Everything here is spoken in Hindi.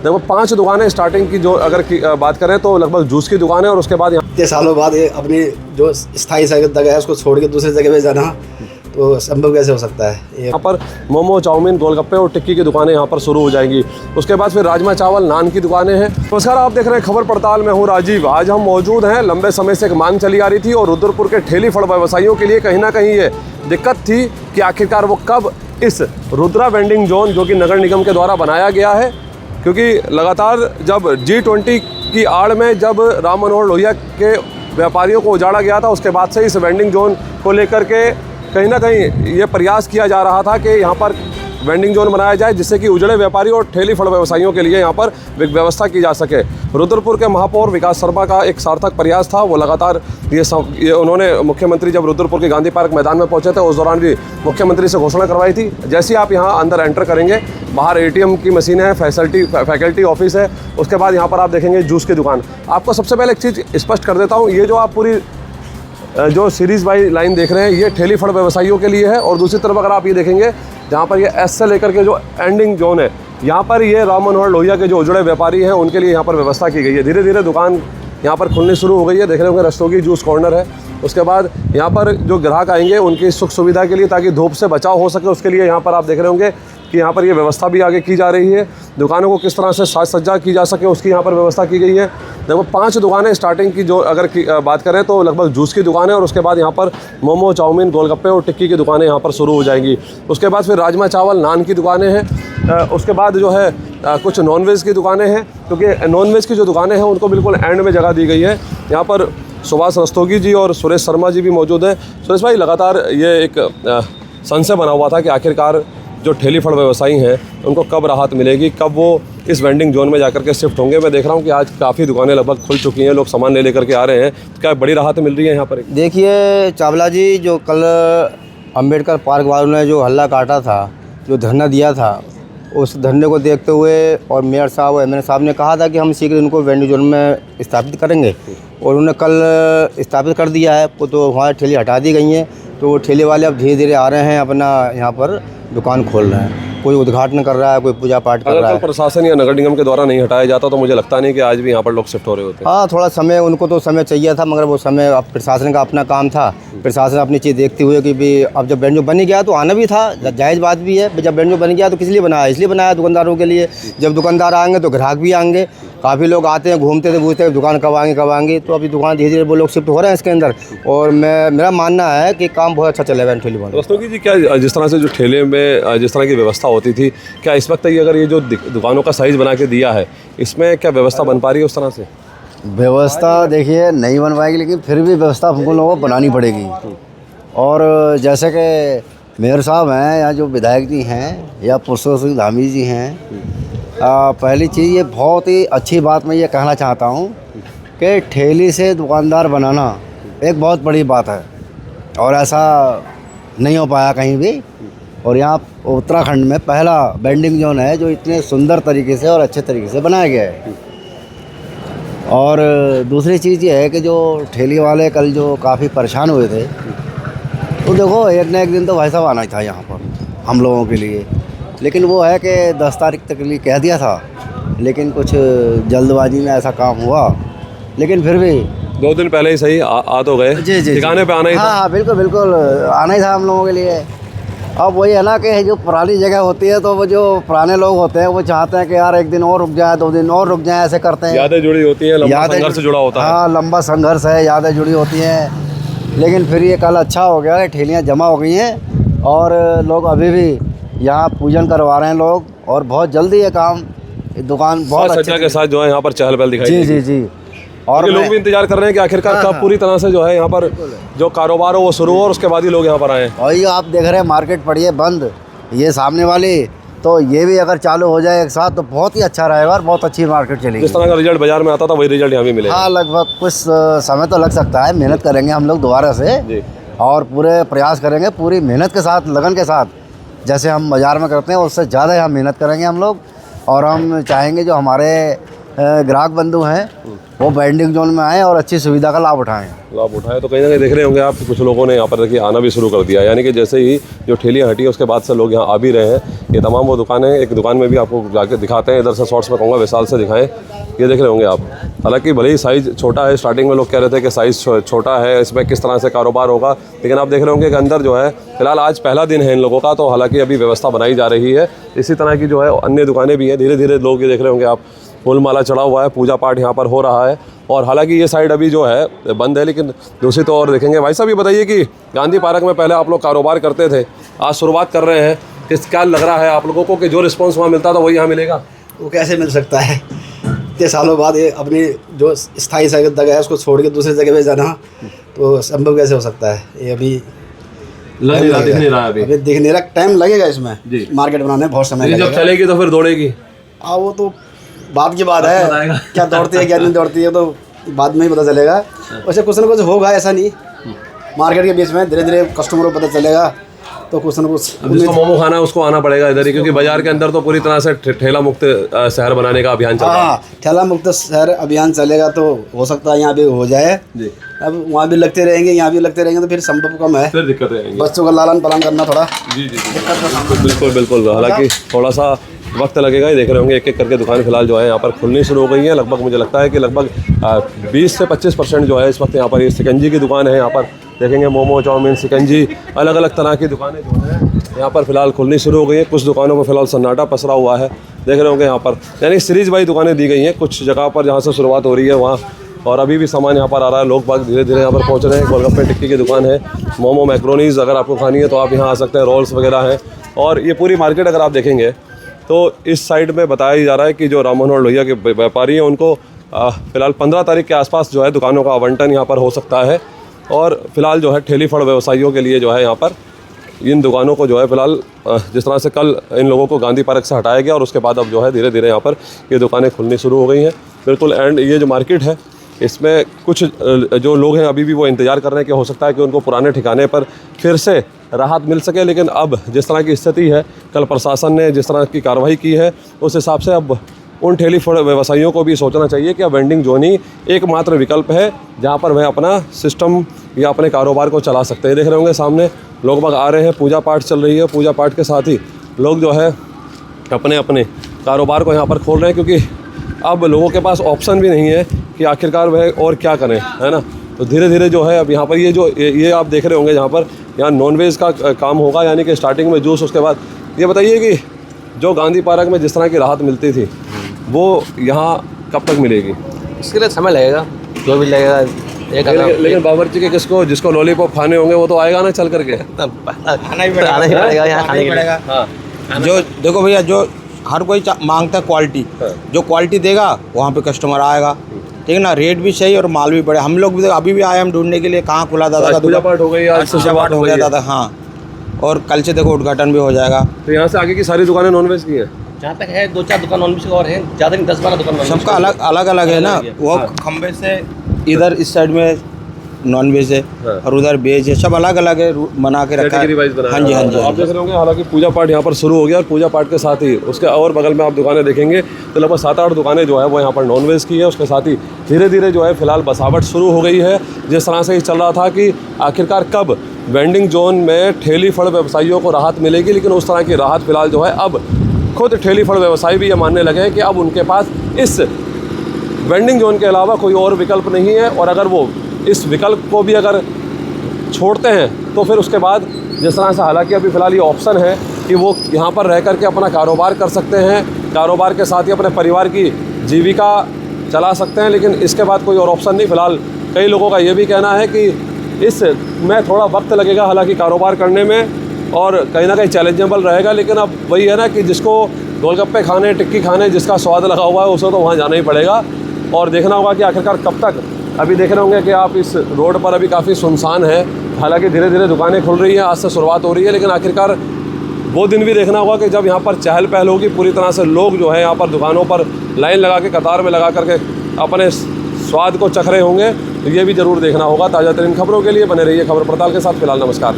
देखो 5 दुकानें स्टार्टिंग की जो अगर बात करें तो लगभग जूस की दुकान है और उसके बाद इतने सालों बाद ये अपनी जो स्थायी जगह है उसको छोड़ के दूसरी जगह पे जाना तो संभव कैसे हो सकता है। यहाँ पर मोमो, चाउमीन, गोलगप्पे और टिक्की की दुकानें यहाँ पर शुरू हो जाएंगी। उसके बाद फिर राजमा चावल, नान की दुकानें हैं। नमस्कार, आप देख रहे हैं खबर पड़ताल। मैं हूँ राजीव। आज हम मौजूद हैं, लंबे समय से एक मांग चली आ रही थी और रुद्रपुर के ठेली फड़ व्यवसायियों के लिए कहीं ना कहीं ये दिक्कत थी कि आखिरकार वो कब इस रुद्रा वेंडिंग जोन जो कि नगर निगम के द्वारा बनाया गया है, क्योंकि लगातार जब G20 की आड़ में जब राम मनोहर लोहिया के व्यापारियों को उजाड़ा गया था, उसके बाद से इस वेंडिंग जोन को लेकर के कहीं ना कहीं ये प्रयास किया जा रहा था कि यहाँ पर वेंडिंग जोन बनाया जाए जिससे कि उजड़े व्यापारी और ठेली फड़ व्यवसायियों के लिए यहाँ पर व्यवस्था की जा सके। रुद्रपुर के महापौर विकास शर्मा का एक सार्थक प्रयास था। वो लगातार ये उन्होंने मुख्यमंत्री जब रुद्रपुर के गांधी पार्क मैदान में पहुंचे थे उस दौरान भी मुख्यमंत्री से घोषणा करवाई थी। जैसे ही आप यहाँ अंदर एंटर करेंगे, बाहर ATM की मशीन है, फैकल्टी ऑफिस है, उसके बाद यहाँ पर आप देखेंगे जूस की दुकान। आपको सबसे पहले एक चीज़ स्पष्ट कर देता हूँ, ये जो आप पूरी जो सीरीज़ बाई लाइन देख रहे हैं ये ठेली फड़ व्यवसायियों के लिए है। और दूसरी तरफ अगर आप ये देखेंगे जहाँ पर ये S से लेकर के जो एंडिंग जोन है, यहाँ पर ये राम मनोहर लोहिया के जो उजड़े व्यापारी हैं उनके लिए यहाँ पर व्यवस्था की गई है। धीरे धीरे दुकान यहाँ पर खुलनी शुरू हो गई है। देख रहे होंगे रस्तोगी जूस कॉर्नर है। उसके बाद यहाँ पर जो ग्राहक आएंगे उनकी सुख सुविधा के लिए, ताकि धूप से बचाव हो सके, उसके लिए यहाँ पर आप देख रहे होंगे कि यहाँ पर ये व्यवस्था भी आगे की जा रही है। दुकानों को किस तरह से साज सज्जा की जा सके उसकी यहाँ पर व्यवस्था की गई है। देखो 5 दुकानें स्टार्टिंग की जो अगर बात करें तो लगभग जूस की दुकान है और उसके बाद यहाँ पर मोमो, चाउमीन, गोलगप्पे और टिक्की की दुकानें यहाँ पर शुरू हो जाएंगी। उसके बाद फिर राजमा चावल, नान की दुकानें हैं। उसके बाद जो है कुछ नॉनवेज की दुकानें हैं, क्योंकि नॉनवेज की जो दुकानें हैं उनको बिल्कुल एंड में जगह दी गई है। यहाँ पर सुभाष रस्तोगी जी और सुरेश शर्मा जी भी मौजूद हैं। सुरेश भाई, लगातार ये एक संशय बना हुआ था कि आखिरकार जो ठेली फड़ व्यवसायी हैं उनको कब राहत मिलेगी, कब वो इस वेंडिंग जोन में जाकर के शिफ्ट होंगे। मैं देख रहा हूँ कि आज काफ़ी दुकानें लगभग खुल चुकी हैं, लोग सामान ले लेकर के आ रहे हैं। क्या बड़ी राहत मिल रही है यहाँ पर? देखिए चावला जी, जो कल अंबेडकर पार्क वालों ने जो हल्ला काटा था, जो धरना दिया था, उस धरने को देखते हुए और मेयर साहब और MLA साहब ने कहा था कि हम शीघ्र इनको वेंडिंग जोन में स्थापित करेंगे, और उन्होंने कल स्थापित कर दिया है। तो वहाँ ठेली हटा दी गई हैं, तो वो ठेले वाले अब धीरे धीरे आ रहे हैं, अपना यहाँ पर दुकान खोल रहे हैं। कोई उद्घाटन कर रहा है, कोई पूजा पाठ कर रहा है। प्रशासन या नगर निगम के द्वारा नहीं हटाया जाता तो मुझे लगता नहीं कि आज भी यहाँ पर लोग शिफ्ट हो रहे होते। हाँ, थोड़ा समय उनको तो समय चाहिए था, मगर वो समय अब प्रशासन का अपना काम था। प्रशासन अपनी चीज़ देखते हुए कि भी अब जब वेन्यू बन गया तो आना भी था, जायज़ बात भी है। जब वेन्यू बन गया तो किस लिए बनाया? इसलिए बनाया दुकानदारों के लिए। जब दुकानदार आएंगे तो ग्राहक भी आएंगे। काफ़ी लोग आते हैं, घूमते थे, पूछते हैं दुकान कब आएंगे। तो अभी दुकान धीरे धीरे वो लोग शिफ्ट हो रहे हैं इसके अंदर, और मेरा मानना है कि काम बहुत अच्छा चलेगा इन ठेली वालों। रस्तोगी जी, क्या जिस तरह से जो ठेले में जिस तरह की व्यवस्था होती थी, क्या इस वक्त अगर ये जो दुकानों का साइज़ बना के दिया है, इसमें क्या व्यवस्था बन पा रही है उस तरह से? व्यवस्था देखिए नहीं बन पाएगी, लेकिन फिर भी व्यवस्था हमको लोगों को बनानी पड़ेगी। और जैसे कि मेयर साहब हैं या जो विधायक जी हैं या पुरुषोत्तम धामी जी हैं, पहली चीज़ ये बहुत ही अच्छी बात मैं ये कहना चाहता हूँ कि ठेली से दुकानदार बनाना एक बहुत बड़ी बात है, और ऐसा नहीं हो पाया कहीं भी। और यहाँ उत्तराखंड में पहला वेंडिंग जोन है जो इतने सुंदर तरीके से और अच्छे तरीके से बनाया गया है। और दूसरी चीज़ ये है कि जो ठेली वाले कल जो काफ़ी परेशान हुए थे, तो देखो एक न एक दिन तो भाई साहब आना ही था यहाँ पर हम लोगों के लिए। लेकिन वो है कि 10 तारीख तक के लिए कह दिया था, लेकिन कुछ जल्दबाजी में ऐसा काम हुआ। लेकिन फिर भी 2 दिन पहले ही सही आ तो गए। जी ठिकाने पे आना ही था। हाँ, बिल्कुल आना ही था हम लोगों के लिए। अब वही है ना कि जो पुरानी जगह होती है तो वो जो पुराने लोग होते हैं वो चाहते हैं कि यार एक दिन और रुक जाए, 2 दिन और रुक जाए, ऐसे करते हैं। यादें जुड़ी होती हैं, लंबा संघर्ष जुड़ा होता है। हाँ, लंबा संघर्ष है, यादें जुड़ी होती हैं। लेकिन फिर ये कल अच्छा हो गया, ठेलियाँ जमा हो गई हैं और लोग अभी भी यहाँ पूजन करवा रहे हैं लोग, और बहुत जल्दी ये काम दुकान बहुत अच्छे के साथ जो है यहाँ पर चहल पहल दिखाई। जी। और लोग भी इंतजार कर रहे हैं कि आखिरकार कब पूरी तरह से जो है यहाँ पर जो कारोबार हो वो शुरू हो और उसके बाद ही लोग यहाँ पर आए। और ये आप देख रहे हैं मार्केट पड़ी है बंद, ये सामने वाली, तो ये भी अगर चालू हो जाए एक साथ तो बहुत ही अच्छा रहेगा और बहुत अच्छी मार्केट चलेगी। जिस तरह का रिजल्ट बाजार में आता था वही रिजल्ट यहाँ भी मिलेगा। हाँ, लगभग कुछ समय तो लग सकता है। मेहनत करेंगे हम लोग दोबारा से और पूरे प्रयास करेंगे, पूरी मेहनत के साथ, लगन के साथ, जैसे हम बाज़ार में करते हैं उससे ज़्यादा यहाँ मेहनत करेंगे हम लोग। और हम चाहेंगे जो हमारे ग्राहक बंधु हैं वो वेंडिंग जोन में आएँ और अच्छी सुविधा का लाभ उठाएँ। लाभ उठाए तो कहीं ना कहीं देख रहे होंगे आप, कुछ लोगों ने यहाँ पर देखिए आना भी शुरू कर दिया, यानी कि जैसे ही जो ठेलियाँ हटी है उसके बाद से लोग यहाँ आ भी रहे हैं। ये तमाम वो दुकानें, एक दुकान में भी आपको जाके दिखाते हैं, इधर से शॉर्ट्स में कहूँगा विशाल से दिखाएं। ये देख रहे होंगे आप, हालांकि भले ही साइज़ छोटा है, स्टार्टिंग में लोग कह रहे थे कि साइज़ छोटा है, इसमें किस तरह से कारोबार होगा, लेकिन आप देख रहे होंगे कि अंदर जो है फिलहाल आज पहला दिन है इन लोगों का, तो हालांकि अभी व्यवस्था बनाई जा रही है। इसी तरह की जो है अन्य दुकानें भी हैं, धीरे धीरे लोग, ये देख रहे होंगे आप, फूल माला चढ़ा हुआ है, पूजा पाठ यहाँ पर हो रहा है। और हालांकि ये साइड अभी जो है बंद है, लेकिन दूसरी तो और देखेंगे। भाई साहब ये बताइए कि गांधी पार्क में पहले आप लोग कारोबार करते थे, आज शुरुआत कर रहे हैं, क्या लग रहा है आप लोगों को कि जो रिस्पॉन्स वहाँ मिलता था वही यहाँ मिलेगा? वो कैसे मिल सकता है? इतने सालों बाद ये अपनी जो स्थायी जगह है उसको छोड़ के दूसरी जगह पे जाना तो संभव कैसे हो सकता है? ये अभी दिख नहीं रहा है अभी दिख नहीं रहा, टाइम लगेगा इसमें मार्केट बनाने में, बहुत समय लगेगा। जब चलेगी तो फिर दौड़ेगी। हाँ, वो तो बाद की बात है, क्या दौड़ती है क्या नहीं दौड़ती है तो बाद में ही पता चलेगा। वैसे कुछ ना कुछ होगा, ऐसा नहीं, मार्केट के बीच में धीरे धीरे कस्टमरों को पता चलेगा तो कुछ ना कुछ। जिसको मोमो खाना है उसको आना पड़ेगा इधर ही, क्योंकि बाजार के अंदर तो पूरी तरह से ठेला मुक्त शहर बनाने का अभियान चल रहा है। हाँ, ठेला मुक्त शहर अभियान चलेगा तो हो सकता है यहाँ भी हो जाए जी। अब वहाँ भी लगते रहेंगे, यहाँ भी लगते रहेंगे तो फिर संभव कम है, फिर दिक्कत रहेगी। बच्चों का लालन पालन करना थोड़ा जी बिल्कुल बिल्कुल, हालांकि थोड़ा सा वक्त लगेगा। ये देख रहे होंगे एक एक करके दुकान फिलहाल जो है यहाँ पर खुलनी शुरू हो गई है। लगभग मुझे लगता है कि लगभग 20 से 25% जो है इस वक्त यहाँ पर ये शिकंजी की दुकान है। यहाँ पर देखेंगे मोमो, चाउमीन, शिकंजी, अलग अलग तरह की दुकानें जो हैं यहाँ पर फिलहाल खुलनी शुरू हो गई हैं। कुछ दुकानों में फिलहाल सन्नाटा पसरा हुआ है, देख रहे होंगे यहाँ पर, यानी सीरीज़ बाई दुकानें दी गई हैं कुछ जगह पर जहाँ से शुरुआत हो रही है वहाँ, और अभी भी सामान यहाँ पर आ रहा है। लोग बाग धीरे धीरे यहाँ पर पहुँच रहे हैं। गोलगप्पे टिक्की की दुकान है, मोमो, मैक्रोनीज़ अगर आपको खानी है तो आप यहाँ आ सकते हैं, रोल्स वगैरह हैं। और ये पूरी मार्केट अगर आप देखेंगे तो इस साइड में बताया जा रहा है कि जो राम मनोहर लोहिया के व्यापारी हैं उनको फ़िलहाल 15 तारीख के आसपास जो है दुकानों का आवंटन यहाँ पर हो सकता है। और फिलहाल जो है ठेली फड़ व्यवसायियों के लिए जो है यहाँ पर इन दुकानों को जो है फिलहाल जिस तरह से कल इन लोगों को गांधी पार्क से हटाया गया और उसके बाद अब जो है धीरे धीरे यहाँ पर ये दुकानें खुलनी शुरू हो गई हैं बिल्कुल। एंड ये जो मार्केट है इसमें कुछ जो लोग हैं अभी भी वो इंतज़ार कर रहे हैं कि हो सकता है कि उनको पुराने ठिकाने पर फिर से राहत मिल सके, लेकिन अब जिस तरह की स्थिति है, कल प्रशासन ने जिस तरह की कार्रवाई की है उस हिसाब से अब उन ठेली फड़ व्यवसायियों को भी सोचना चाहिए कि अब वेंडिंग जोन ही एकमात्र विकल्प है जहाँ पर वह अपना सिस्टम या अपने कारोबार को चला सकते हैं। देख रहे होंगे सामने लोग बाग आ रहे हैं, पूजा पाठ चल रही है, पूजा पाठ के साथ ही लोग जो है अपने अपने कारोबार को यहाँ पर खोल रहे हैं, क्योंकि अब लोगों के पास ऑप्शन भी नहीं है कि आखिरकार वह और क्या करें, है ना। तो धीरे धीरे जो है अब यहाँ पर ये आप देख रहे होंगे जहाँ पर यहाँ नॉनवेज का काम होगा, यानी कि स्टार्टिंग में जूस, उसके बाद ये बताइए कि जो गांधी पार्क में जिस तरह की राहत मिलती थी वो यहाँ कब तक मिलेगी? इसके लिए समय लगेगा, जो भी लगेगा। लेकिन बावर्ची के किसको जिसको लॉलीपॉप खाने होंगे वो तो आएगा ना चल करके, आना ही पड़ेगा यहाँ खाने के लिए। हाँ, जो देखो भैया, जो हर कोई मांगता है क्वालिटी, जो क्वालिटी देगा वहाँ पे कस्टमर आएगा, ठीक है ना। रेट भी सही और माल भी बढ़िया। हम लोग भी अभी भी आए हम ढूंढने के लिए, कहाँ खुला दादा का पूजा पाठ हो गई, आज पूजा पाठ हो गया दादा। हाँ, और कल से देखो उद्घाटन भी हो जाएगा। तो यहाँ से आगे की सारी दुकानें नॉनवेज की है? जहाँ तक है 2-4 दुकान नॉनवेज और हैं, ज़्यादा नहीं, 10-12 दुकान। सबका अलग अलग है ना। वो खंबे से इधर इस साइड में नॉनवेज है और उधर वेज है, सब अलग अलग है, बना के रखा है। हाँ जी, हाँ जी। आप देख रहे होंगे हालांकि पूजा पाठ यहाँ पर शुरू हो गया और पूजा पाठ के साथ ही उसके और बगल में आप दुकानें देखेंगे तो लगभग 7-8 दुकानें जो है वो यहाँ पर नॉनवेज की है। उसके साथ ही धीरे धीरे जो है फिलहाल बसावट शुरू हो गई है। जिस तरह से ये चल रहा था कि आखिरकार कब वेंडिंग जोन में ठेली फड़ व्यवसायियों को राहत मिलेगी, लेकिन उस तरह की राहत फिलहाल जो है अब खुद ठेली फड़ व्यवसायी भी ये मानने लगे हैं कि अब उनके पास इस वेंडिंग जोन के अलावा कोई और विकल्प नहीं है। और अगर वो इस विकल्प को भी अगर छोड़ते हैं तो फिर उसके बाद जिस तरह से हालांकि अभी फ़िलहाल ये ऑप्शन है कि वो यहाँ पर रह कर के अपना कारोबार कर सकते हैं, कारोबार के साथ ही अपने परिवार की जीविका चला सकते हैं, लेकिन इसके बाद कोई और ऑप्शन नहीं। फ़िलहाल कई लोगों का ये भी कहना है कि इसमें थोड़ा वक्त लगेगा हालांकि कारोबार करने में और कहीं ना कहीं चैलेंजेबल रहेगा, लेकिन अब वही है ना कि जिसको गोलगप्पे खाने, टिक्की खाने, जिसका स्वाद लगा हुआ है उसे तो वहाँ जाना ही पड़ेगा और देखना होगा कि आखिरकार कब तक। अभी देख रहे होंगे कि आप इस रोड पर अभी काफ़ी सुनसान है, हालांकि धीरे धीरे दुकानें खुल रही हैं, आज से शुरुआत हो रही है, लेकिन आखिरकार वो दिन भी देखना होगा कि जब यहाँ पर चहल पहल होगी, पूरी तरह से लोग जो है यहाँ पर दुकानों पर लाइन लगा के कतार में लगा करके अपने स्वाद को चख रहे होंगे। तो ये भी ज़रूर देखना होगा। ताज़ा तरीन खबरों के लिए बने रहिए खबर पड़ताल के साथ। फिलहाल नमस्कार।